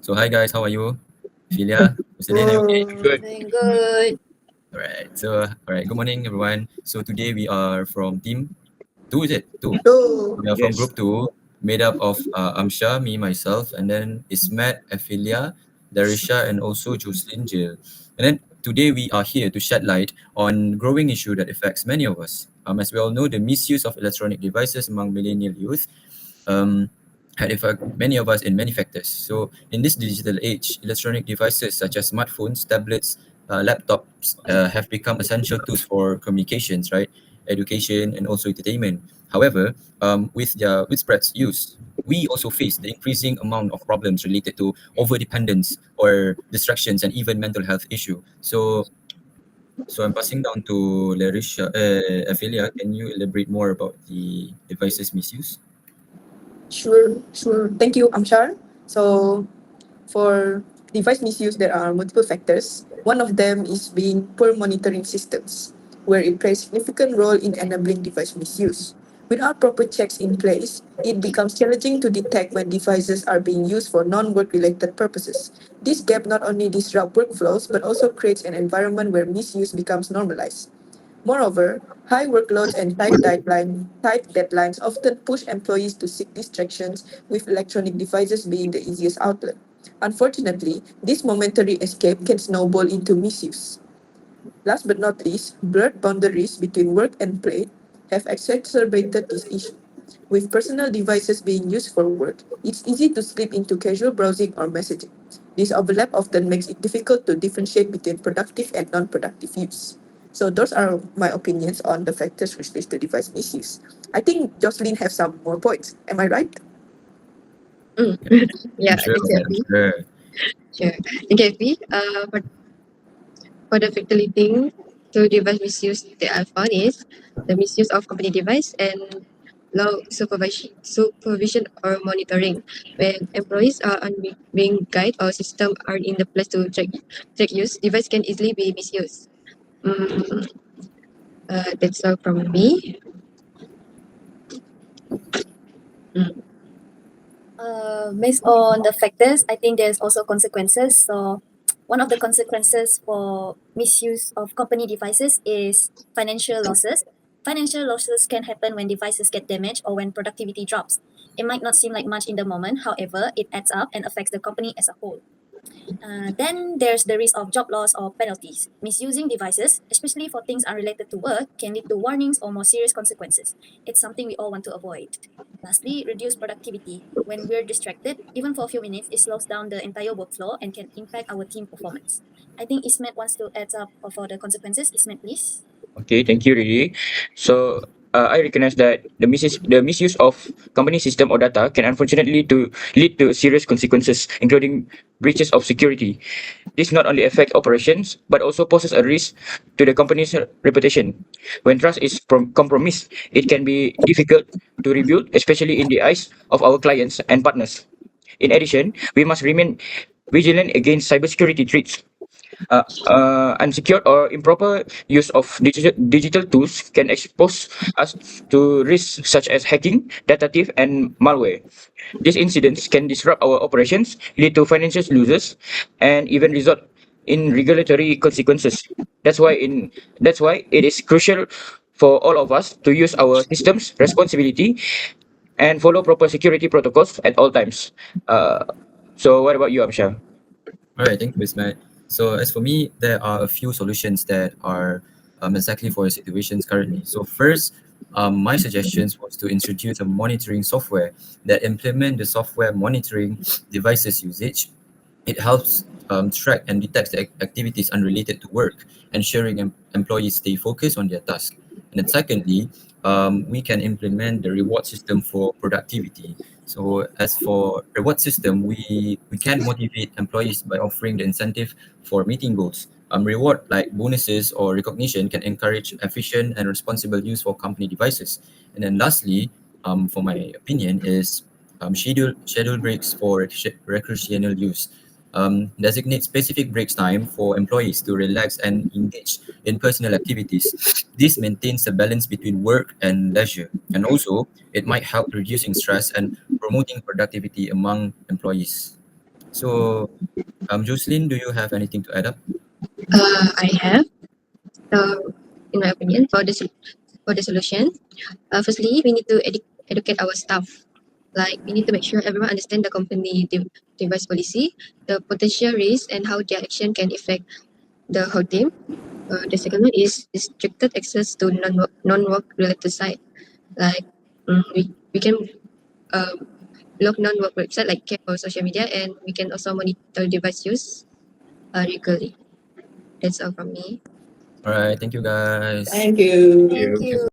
So hi guys, how are you? Philia, Mr. Lin, are you okay? Good. Doing good. Alright. Good morning everyone. So today we are from team two, is it? Two. Two. We are from Yes. group two, made up of Amsha, me, myself, and then Ismet, Ophelia, Darisha, and also Jocelyn Jill. And then today we are here to shed light on growing issue that affects many of us. As we all know, the misuse of electronic devices among millennial youth um, had affected many of us in many factors. So in this digital age, electronic devices such as smartphones, tablets, laptops have become essential tools for communications, right? Education and also entertainment. However, with their widespread use, we also face the increasing amount of problems related to overdependence or distractions and even mental health issue. So I'm passing down to Larisha, Ophelia. Can you elaborate more about the devices misuse? Sure. Thank you, Amshar. So, for device misuse, there are multiple factors. One of them is being poor monitoring systems, where it plays significant role in enabling device misuse. Without proper checks in place, it becomes challenging to detect when devices are being used for non-work related purposes. This gap not only disrupts workflows but also creates an environment where misuse becomes normalized. Moreover, high workloads and tight deadlines often push employees to seek distractions, with electronic devices being the easiest outlet. Unfortunately, this momentary escape can snowball into misuse. Last but not least, blurred boundaries between work and play have exacerbated this issue. With personal devices being used for work, it's easy to slip into casual browsing or messaging. This overlap often makes it difficult to differentiate between productive and non productive use. So, those are my opinions on the factors which lead to device misuse. I think Jocelyn has some more points. Am I right? Mm. I'm Yeah, sure, thank you, man. I'm Effie. sure. Sure. Thank you, Effie. For the facilitating to device misuse that I found is the misuse of company device and low supervision or monitoring. When employees are being guided or system are in the place to check use, device can easily be misused. Mm, that's all from me. Mm. Based on the factors, I think there's also consequences. So, one of the consequences for misuse of company devices is financial losses. Financial losses can happen when devices get damaged or when productivity drops. It might not seem like much in the moment, however, it adds up and affects the company as a whole. Then there's the risk of job loss or penalties. Misusing devices, especially for things unrelated to work, can lead to warnings or more serious consequences. It's something we all want to avoid. Lastly, reduce productivity. When we're distracted, even for a few minutes, it slows down the entire workflow and can impact our team performance. I think Ismet wants to add up for the consequences. Ismet, please. Okay, thank you, Riri. So I recognize that the misuse of company system or data can unfortunately to lead to serious consequences, including breaches of security. This not only affect operations but also poses a risk to the company's reputation. When trust is compromised, it can be difficult to rebuild, especially in the eyes of our clients and partners. In addition, we must remain vigilant against cybersecurity threats. Unsecured or improper use of digital tools can expose us to risks such as hacking, data theft, and malware. These incidents can disrupt our operations, lead to financial losses, and even result in regulatory consequences. That's why in that's why it is crucial for all of us to use our systems responsibility and follow proper security protocols at all times. Uh, so what about you, Amsha? All right, thank you, Ismail. So as for me, there are a few solutions that are exactly for your situations currently. So first, my suggestions was to introduce a monitoring software that implement the software monitoring devices usage. It helps track and detect the activities unrelated to work, ensuring employees stay focused on their task. And then secondly, we can implement the reward system for productivity. So as for reward system, we can motivate employees by offering the incentive for meeting goals. Reward like bonuses or recognition can encourage efficient and responsible use for company devices. And then lastly, for my opinion, is schedule breaks for recreational use. Designate specific breaks time for employees to relax and engage in personal activities. This maintains a balance between work and leisure, and also it might help reducing stress and promoting productivity among employees. So, Jocelyn, do you have anything to add up? I have. In my opinion, for the solution, firstly, we need to educate our staff. Like, we need to make sure everyone understand the company device policy, the potential risk, and how their action can affect the whole team. The second one is restricted access to non-work related site. Like, we can log non-work website like CAP or social media, and we can also monitor device use regularly. That's all from me. All right, thank you guys. Thank you. Thank you. you.